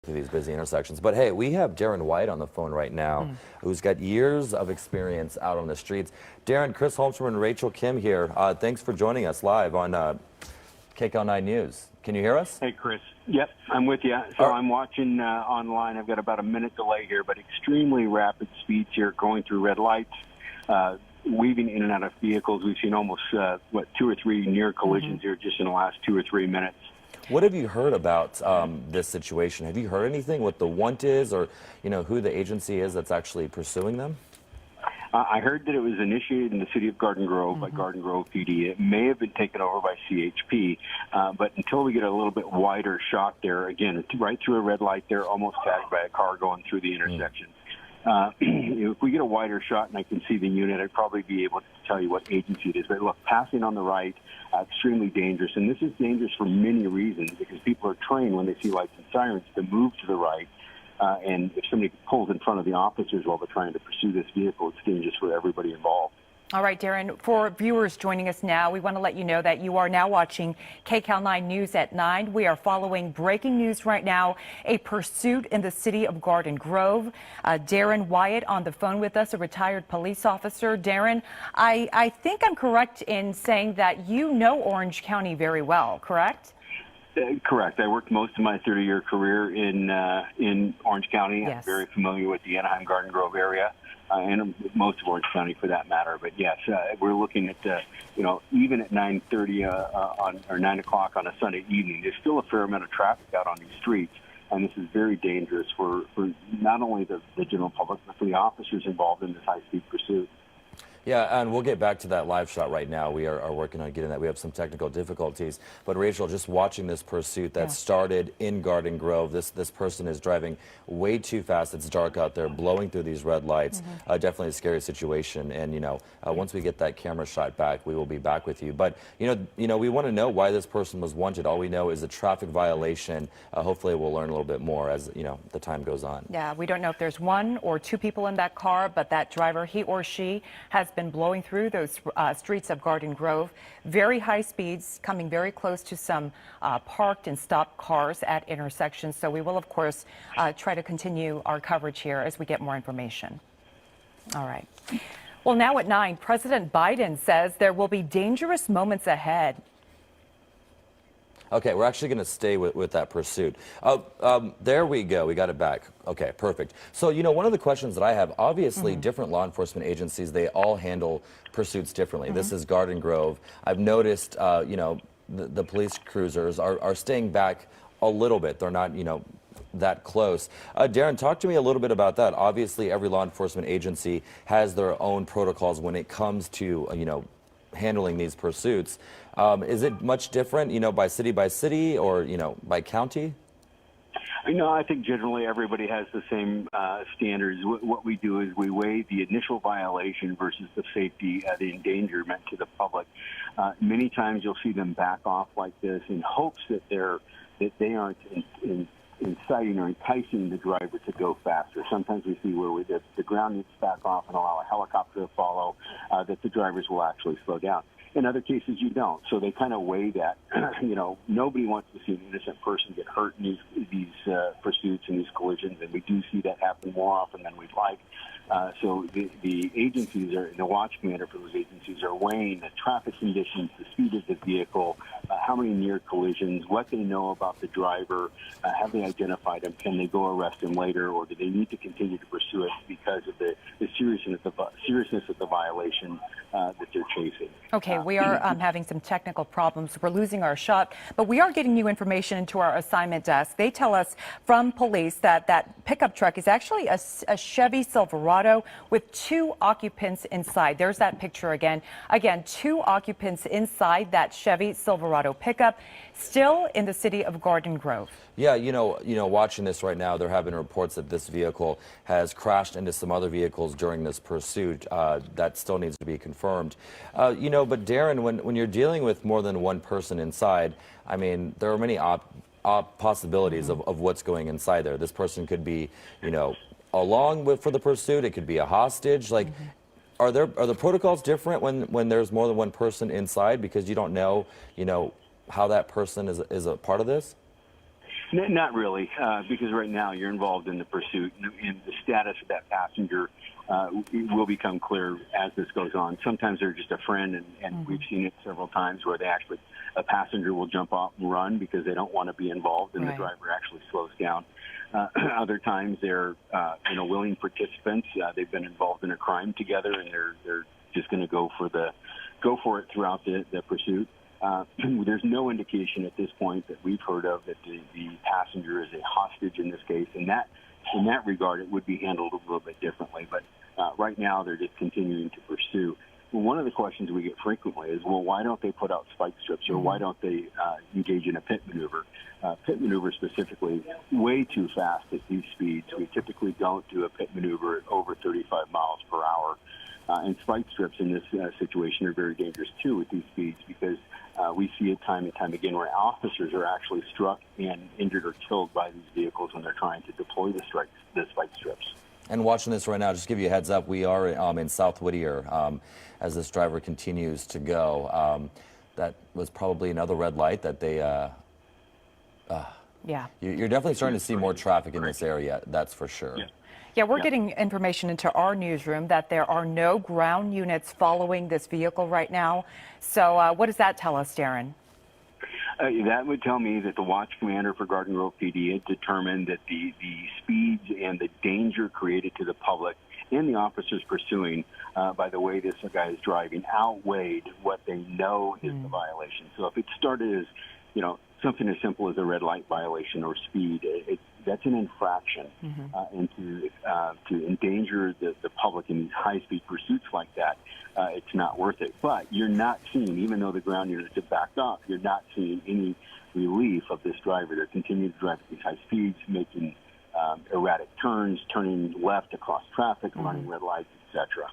through these busy intersections. But hey, we have Darren White on the phone right now, who's got years of experience out on the streets. Darren, Chris Holmstrom and Rachel Kim here. Thanks for joining us live on KCAL9 News. Can you hear us? Hey, Chris. Yep, I'm with you. So I'm watching online. I've got about a minute delay here, but extremely rapid speeds here going through red lights, weaving in and out of vehicles. We've seen almost, 2 or 3 near collisions here just in the last 2 or 3 minutes. What have you heard about this situation? Have you heard anything, what the want is, or who the agency is that's actually pursuing them? I heard that it was initiated in the city of Garden Grove by Garden Grove PD. It may have been taken over by CHP, but until we get a little bit wider shot there, again, it's right through a red light there, almost tagged by a car going through the intersection. If we get a wider shot and I can see the unit, I'd probably be able to tell you what agency it is. But look, passing on the right, extremely dangerous. And this is dangerous for many reasons, because people are trained when they see lights and sirens to move to the right. And if somebody pulls in front of the officers while they're trying to pursue this vehicle, it's dangerous for everybody involved. All right, Darren, for viewers joining us now, we want to let you know that you are now watching KCAL9 News at 9. We are following breaking news right now, a pursuit in the city of Garden Grove. Darren Wyatt on the phone with us, a retired police officer. Darren, I think I'm correct in saying that you know Orange County very well, correct? Correct. I worked most of my 30-year career in Orange County. Yes. I'm very familiar with the Anaheim Garden Grove area. And most of Orange County for that matter. But yes, we're looking at, even at 9:30 or 9 o'clock on a Sunday evening, there's still a fair amount of traffic out on these streets. And this is very dangerous for not only the general public, but for the officers involved in this high-speed pursuit. Yeah, and we'll get back to that live shot right now. We are working on getting that. We have some technical difficulties. But Rachel, just watching this pursuit that started in Garden Grove, this person is driving way too fast. It's dark out there, blowing through these red lights. Definitely a scary situation. And, once we get that camera shot back, we will be back with you. But, we want to know why this person was wanted. All we know is a traffic violation. Hopefully we'll learn a little bit more as, the time goes on. Yeah, we don't know if there's 1 or 2 people in that car, but that driver, he or she, has been blowing through those streets of Garden Grove. Very high speeds, coming very close to some parked and stopped cars at intersections. So we will, of course, try to continue our coverage here as we get more information. All right. Well, now at 9, President Biden says there will be dangerous moments ahead. Okay, we're actually going to stay with that pursuit. There we go. We got it back. Okay, perfect. So, one of the questions that I have, obviously different law enforcement agencies, they all handle pursuits differently. This is Garden Grove. I've noticed, the police cruisers are staying back a little bit. They're not, that close. Darren, talk to me a little bit about that. Obviously, every law enforcement agency has their own protocols when it comes to, handling these pursuits. Is it much different, by city, or, by county? I think generally everybody has the same standards. What we do is we weigh the initial violation versus the safety, the endangerment to the public. Many times you'll see them back off like this in hopes that they aren't inciting or enticing the driver to go faster. Sometimes we see where the ground needs to back off and allow a helicopter to follow, that the drivers will actually slow down. In other cases, you don't. So they kind of weigh that. Nobody wants to see an innocent person get hurt in these pursuits and these collisions, and we do see that happen more often than we'd like. So the agencies the watch commander for those agencies are weighing the traffic conditions, the speed of the vehicle, how many near collisions, what they know about the driver, have they identified him, can they go arrest him later, or do they need to continue to pursue it because of the seriousness of the violation that they're chasing. Okay, we are having some technical problems. We're losing our shot, but we are getting new information into our assignment desk. They tell us from police that that pickup truck is actually a Chevy Silverado with 2 occupants inside. There's that picture again. Again, 2 occupants inside that Chevy Silverado pickup, still in the city of Garden Grove. Yeah, watching this right now, there have been reports that this vehicle has crashed into some other vehicles during this pursuit. That still needs to be confirmed. But Darren, when you're dealing with more than 1 person inside, I mean, there are many possibilities of what's going inside there. This person could be, along for the pursuit. It could be a hostage. Like, are the protocols different when there's more than 1 person inside, because you don't know, how that person is a part of this? Not really, because right now you're involved in the pursuit, and the status of that passenger will become clear as this goes on. Sometimes they're just a friend, and we've seen it several times where a passenger will jump off and run because they don't want to be involved, and the driver actually slows down. Other times they're willing participants. They've been involved in a crime together, and they're just going to go for it throughout the pursuit. There's no indication at this point that we've heard of that the passenger is a hostage in this case. In that regard, it would be handled a little bit differently. But right now, they're just continuing to pursue. Well, one of the questions we get frequently is, well, why don't they put out spike strips, or why don't they engage in a pit maneuver? Pit maneuver specifically, way too fast at these speeds. We typically don't do a pit maneuver at over 35 miles per hour. And spike strips in this situation are very dangerous, too, at these speeds, because we see it time and time again where officers are actually struck and injured or killed by these vehicles when they're trying to deploy the spike strips. And watching this right now, just to give you a heads up, we are in South Whittier as this driver continues to go. That was probably another red light that they... Yeah. You're definitely starting to see more traffic in this area, that's for sure. Yeah. Yeah, we're getting information into our newsroom that there are no ground units following this vehicle right now. So what does that tell us, Darren? That would tell me that the watch commander for Garden Grove PD had determined that the speeds and the danger created to the public and the officers pursuing by the way this guy is driving outweighed what they know is the violation. So if it started as, something as simple as a red light violation or speed, that's an infraction. And to endanger the public in these high-speed pursuits like that, it's not worth it. But you're not seeing, even though the ground units have backed off, you're not seeing any relief of this driver. They're continuing to drive at these high speeds, making erratic turns, turning left across traffic, running red lights, etc.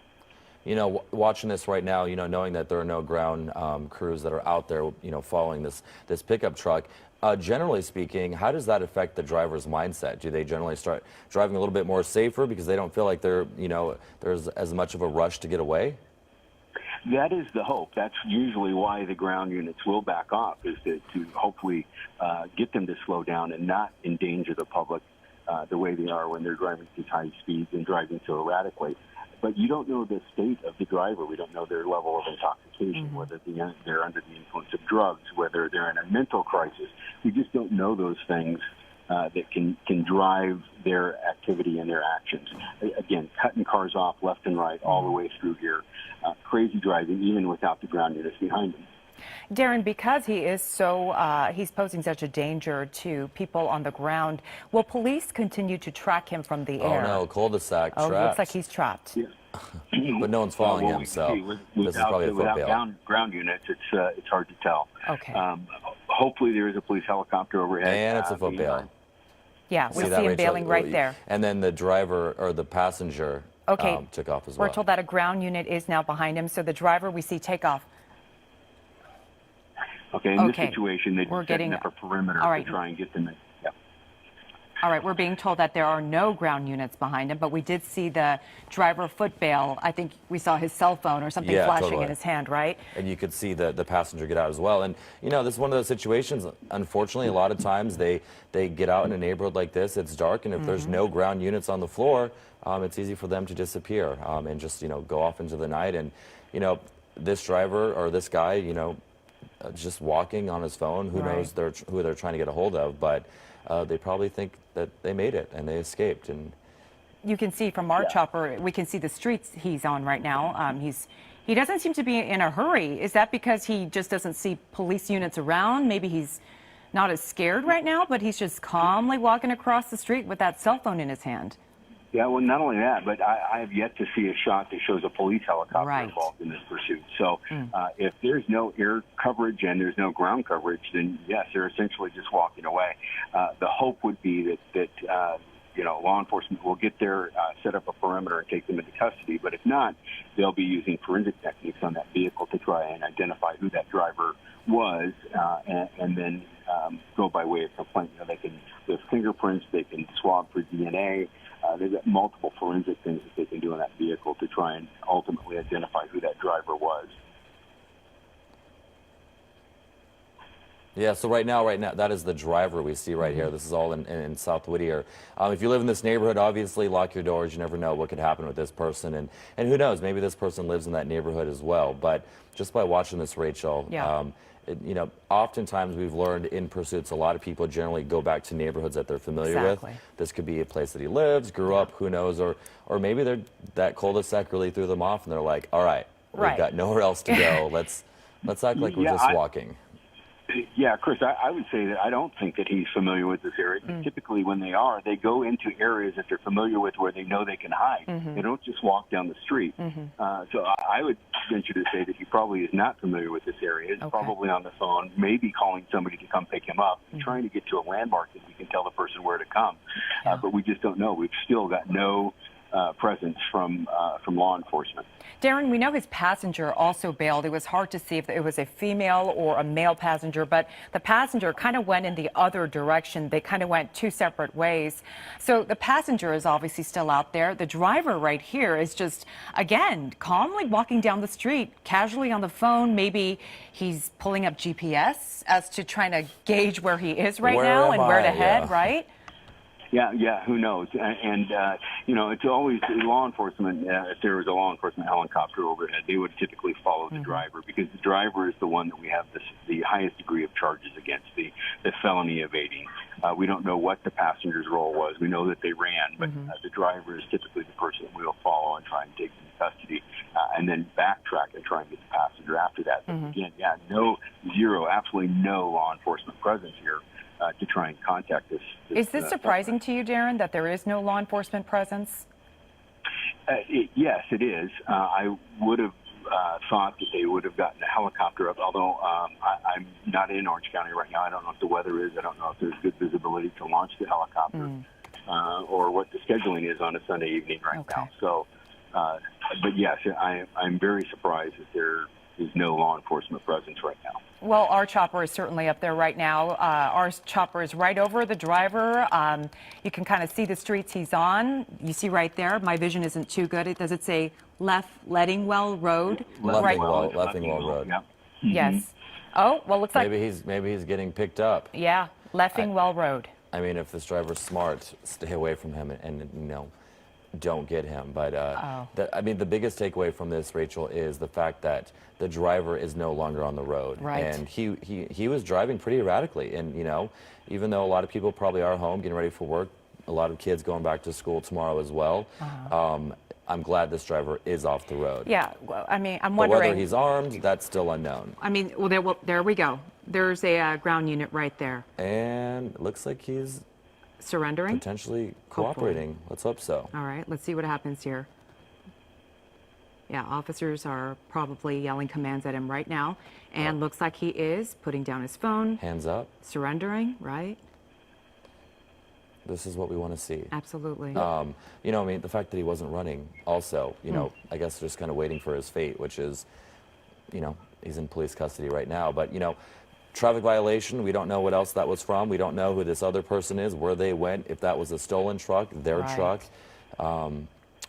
Watching this right now, knowing that there are no ground crews that are out there, following this pickup truck, generally speaking, how does that affect the driver's mindset? Do they generally start driving a little bit more safer because they don't feel like there's as much of a rush to get away? That is the hope. That's usually why the ground units will back off, is to hopefully get them to slow down and not endanger the public the way they are when they're driving these high speeds and driving so erratically. But you don't know the state of the driver. We don't know their level of intoxication, whether they're under the influence of drugs, whether they're in a mental crisis. We just don't know those things that can drive their activity and their actions. Again, cutting cars off left and right all the way through here. Crazy driving, even without the ground units behind them. Darren, because he is he's posing such a danger to people on the ground, will police continue to track him from the air? Oh no, cul-de-sac trapped. Trapped. Looks like he's trapped. Yeah. But no one's following him, so this is probably a foot bail. Without ground units, it's hard to tell. Okay. Hopefully there is a police helicopter overhead. And it's a foot bail. Yeah, we see that, him Rachel? bailing right there. And then the driver or the passenger took off as well. We're told that a ground unit is now behind him, so the driver we see take off. Okay, in this situation, they're setting up a perimeter to try and get them in. Yeah. All right, we're being told that there are no ground units behind him, but we did see the driver foot bail. I think we saw his cell phone or something flashing in his hand, right? And you could see the passenger get out as well. And, this is one of those situations, unfortunately, a lot of times they get out in a neighborhood like this, it's dark, and if there's no ground units on the floor, it's easy for them to disappear and just, go off into the night. And, this driver or this guy, just walking on his phone, who knows who they're trying to get a hold of, but they probably think that they made it and they escaped. And you can see from our chopper, we can see the streets he's on right now. He doesn't seem to be in a hurry. Is that because he just doesn't see police units around? Maybe he's not as scared right now, but he's just calmly walking across the street with that cell phone in his hand. Yeah, well, not only that, but I have yet to see a shot that shows a police helicopter involved in this pursuit. So if there's no air coverage and there's no ground coverage, then yes, they're essentially just walking away. The hope would be that law enforcement will get there, set up a perimeter, and take them into custody. But if not, they'll be using forensic techniques on that vehicle to try and identify who that driver was, and then go by way of complaint. They can do fingerprints, they can swab for DNA. They've got multiple forensic things that they can do on that vehicle to try and ultimately identify who that driver was. Yeah, so right now, that is the driver we see right here. This is all in South Whittier. If you live in this neighborhood, obviously lock your doors. You never know what could happen with this person. And who knows, maybe this person lives in that neighborhood as well. But just by watching this, Rachel, Yeah. oftentimes we've learned in pursuits, a lot of people generally go back to neighborhoods that they're familiar Exactly. with. This could be a place that he lives, grew up, who knows, or maybe that cul-de-sac really threw them off and they're like, all right, Right. we've got nowhere else to go. Let's act like we're just walking. Yeah, Chris, I would say that I don't think that he's familiar with this area. Typically, when they are, they go into areas that they're familiar with where they know they can hide. They don't just walk down the street. So I would venture to say that he probably is not familiar with this area. He's probably on the phone, maybe calling somebody to come pick him up, trying to get to a landmark that we can tell the person where to come. But we just don't know. We've still got no presence from law enforcement. Darren, we know his passenger also bailed. It was hard to see if it was a female or a male passenger, but the passenger kind of went in the other direction. They kind of went two separate ways. So the passenger is obviously still out there. The driver right here is just, again, calmly walking down the street, casually on the phone. Maybe he's pulling up GPS as to trying to gauge where he is right Where now am and where to I? head, Yeah. right? Yeah, who knows? And it's always law enforcement. If there was a law enforcement helicopter overhead, they would typically follow the driver because the driver is the one that we have the highest degree of charges against, the felony evading. We don't know what the passenger's role was. We know that they ran, but the driver is typically the person that we'll follow and try and take into custody, and then backtrack and try and get the passenger after that. But again, absolutely no law enforcement presence here. To try and contact this. Is this surprising to you, Darren, that there is no law enforcement presence? Yes, it is. I would have thought that they would have gotten a helicopter up, although I'm not in Orange County right now. I don't know if the weather is. I don't know if there's good visibility to launch the helicopter or what the scheduling is on a Sunday evening right now. So, but yes, I'm very surprised that there is no law enforcement presence right now. Well, our chopper is certainly up there right now. Our chopper is right over the driver. You can kind of see the streets he's on. You see right there. My vision isn't too good. Does it say Lettingwell Road? Leffingwell Road. Yep. Yes. Oh, well, looks like Maybe he's getting picked up. yeah, Leffingwell Road. I mean, if this driver's smart, stay away from him and don't get him. But the biggest takeaway from this, Rachel, is the fact that the driver is no longer on the road. Right. And he was driving pretty erratically. And, even though a lot of people probably are home getting ready for work, a lot of kids going back to school tomorrow as well, I'm glad this driver is off the road. Yeah, well, I mean, I'm But wondering. whether he's armed, that's still unknown. I mean, there we go. There's a ground unit right there. And it looks like he's Surrendering? potentially cooperating. Let's hope so. All right, let's see what happens here. Yeah, officers are probably yelling commands at him right now. And looks like he is putting down his phone, Hands up. surrendering, right? This is what we want to see. Absolutely. The fact that he wasn't running also, I guess just kind of waiting for his fate, which is, he's in police custody right now. But, traffic violation, we don't know what else that was from. We don't know who this other person is, where they went, if that was a stolen truck, their Right. truck.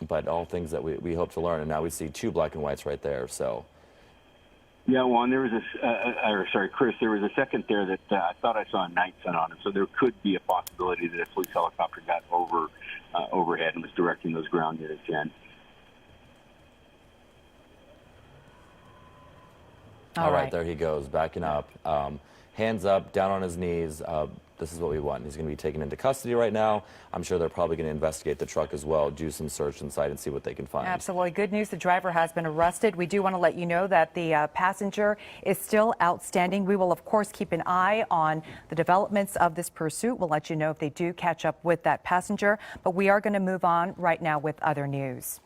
But all things that we hope to learn. And now we see two black and whites right there. So. Yeah, well, and there was Chris, there was a second there that I thought I saw a night sun on it. So there could be a possibility that a police helicopter got overhead and was directing those ground units in. All right, there he goes, backing up. Hands up, down on his knees. This is what we want. He's going to be taken into custody right now. I'm sure they're probably going to investigate the truck as well, do some search inside and see what they can find. Absolutely. Good news. The driver has been arrested. We do want to let you know that the passenger is still outstanding. We will, of course, keep an eye on the developments of this pursuit. We'll let you know if they do catch up with that passenger. But we are going to move on right now with other news.